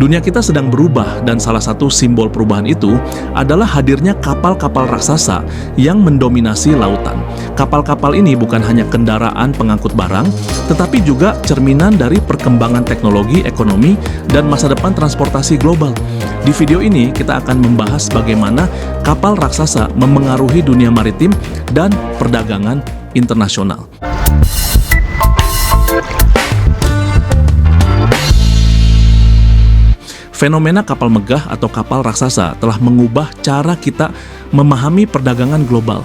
Dunia kita sedang berubah dan salah satu simbol perubahan itu adalah hadirnya kapal-kapal raksasa yang mendominasi lautan. Kapal-kapal ini bukan hanya kendaraan pengangkut barang, tetapi juga cerminan dari perkembangan teknologi, ekonomi, dan masa depan transportasi global. Di video ini kita akan membahas bagaimana kapal raksasa memengaruhi dunia maritim dan perdagangan internasional. Fenomena kapal megah atau kapal raksasa telah mengubah cara kita memahami perdagangan global.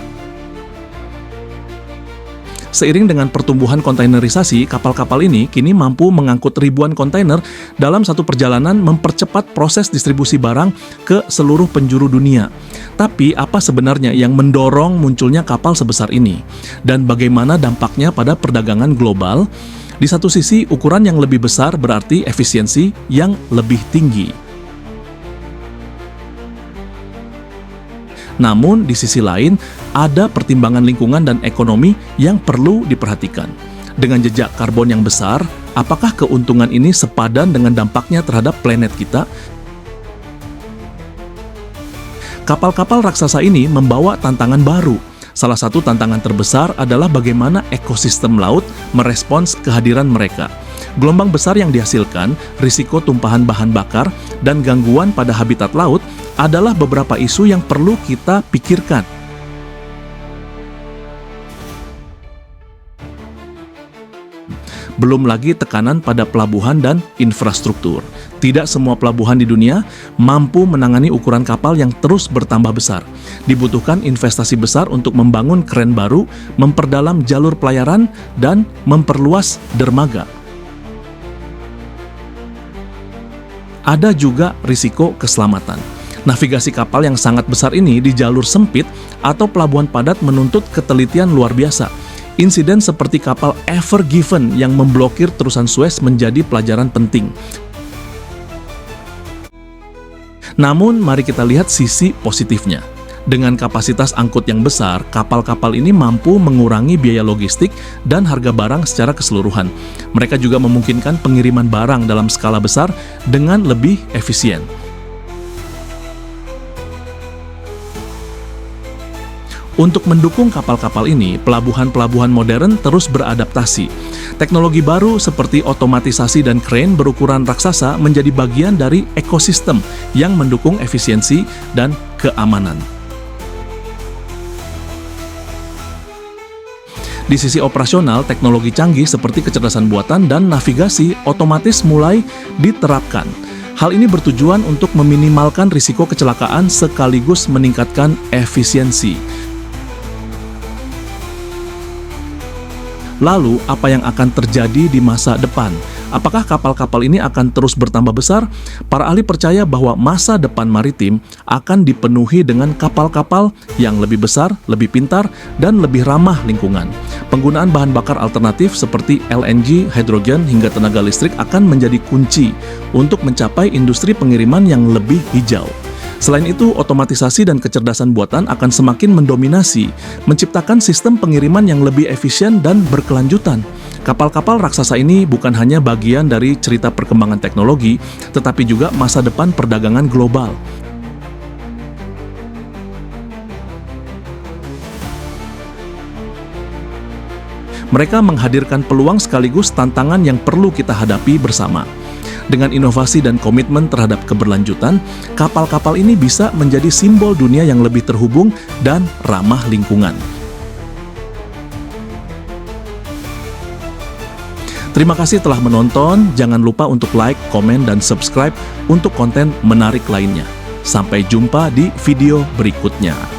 Seiring dengan pertumbuhan kontainerisasi, kapal-kapal ini kini mampu mengangkut ribuan kontainer dalam satu perjalanan, mempercepat proses distribusi barang ke seluruh penjuru dunia. Tapi apa sebenarnya yang mendorong munculnya kapal sebesar ini? Dan bagaimana dampaknya pada perdagangan global? Di satu sisi, ukuran yang lebih besar berarti efisiensi yang lebih tinggi. Namun, di sisi lain, ada pertimbangan lingkungan dan ekonomi yang perlu diperhatikan. Dengan jejak karbon yang besar, apakah keuntungan ini sepadan dengan dampaknya terhadap planet kita? Kapal-kapal raksasa ini membawa tantangan baru. Salah satu tantangan terbesar adalah bagaimana ekosistem laut merespons kehadiran mereka. Gelombang besar yang dihasilkan, risiko tumpahan bahan bakar, dan gangguan pada habitat laut adalah beberapa isu yang perlu kita pikirkan. Belum lagi tekanan pada pelabuhan dan infrastruktur. Tidak semua pelabuhan di dunia mampu menangani ukuran kapal yang terus bertambah besar. Dibutuhkan investasi besar untuk membangun kren baru, memperdalam jalur pelayaran, dan memperluas dermaga. Ada juga risiko keselamatan. Navigasi kapal yang sangat besar ini di jalur sempit atau pelabuhan padat menuntut ketelitian luar biasa. Insiden seperti kapal Ever Given yang memblokir terusan Suez menjadi pelajaran penting. Namun, mari kita lihat sisi positifnya. Dengan kapasitas angkut yang besar, kapal-kapal ini mampu mengurangi biaya logistik dan harga barang secara keseluruhan. Mereka juga memungkinkan pengiriman barang dalam skala besar dengan lebih efisien. Untuk mendukung kapal-kapal ini, pelabuhan-pelabuhan modern terus beradaptasi. Teknologi baru seperti otomatisasi dan kren berukuran raksasa menjadi bagian dari ekosistem yang mendukung efisiensi dan keamanan. Di sisi operasional, teknologi canggih seperti kecerdasan buatan dan navigasi otomatis mulai diterapkan. Hal ini bertujuan untuk meminimalkan risiko kecelakaan sekaligus meningkatkan efisiensi. Lalu, apa yang akan terjadi di masa depan? Apakah kapal-kapal ini akan terus bertambah besar? Para ahli percaya bahwa masa depan maritim akan dipenuhi dengan kapal-kapal yang lebih besar, lebih pintar, dan lebih ramah lingkungan. Penggunaan bahan bakar alternatif seperti LNG, hidrogen, hingga tenaga listrik akan menjadi kunci untuk mencapai industri pengiriman yang lebih hijau. Selain itu, otomatisasi dan kecerdasan buatan akan semakin mendominasi, menciptakan sistem pengiriman yang lebih efisien dan berkelanjutan. Kapal-kapal raksasa ini bukan hanya bagian dari cerita perkembangan teknologi, tetapi juga masa depan perdagangan global. Mereka menghadirkan peluang sekaligus tantangan yang perlu kita hadapi bersama. Dengan inovasi dan komitmen terhadap keberlanjutan, kapal-kapal ini bisa menjadi simbol dunia yang lebih terhubung dan ramah lingkungan. Terima kasih telah menonton. Jangan lupa untuk like, komen, dan subscribe untuk konten menarik lainnya. Sampai jumpa di video berikutnya.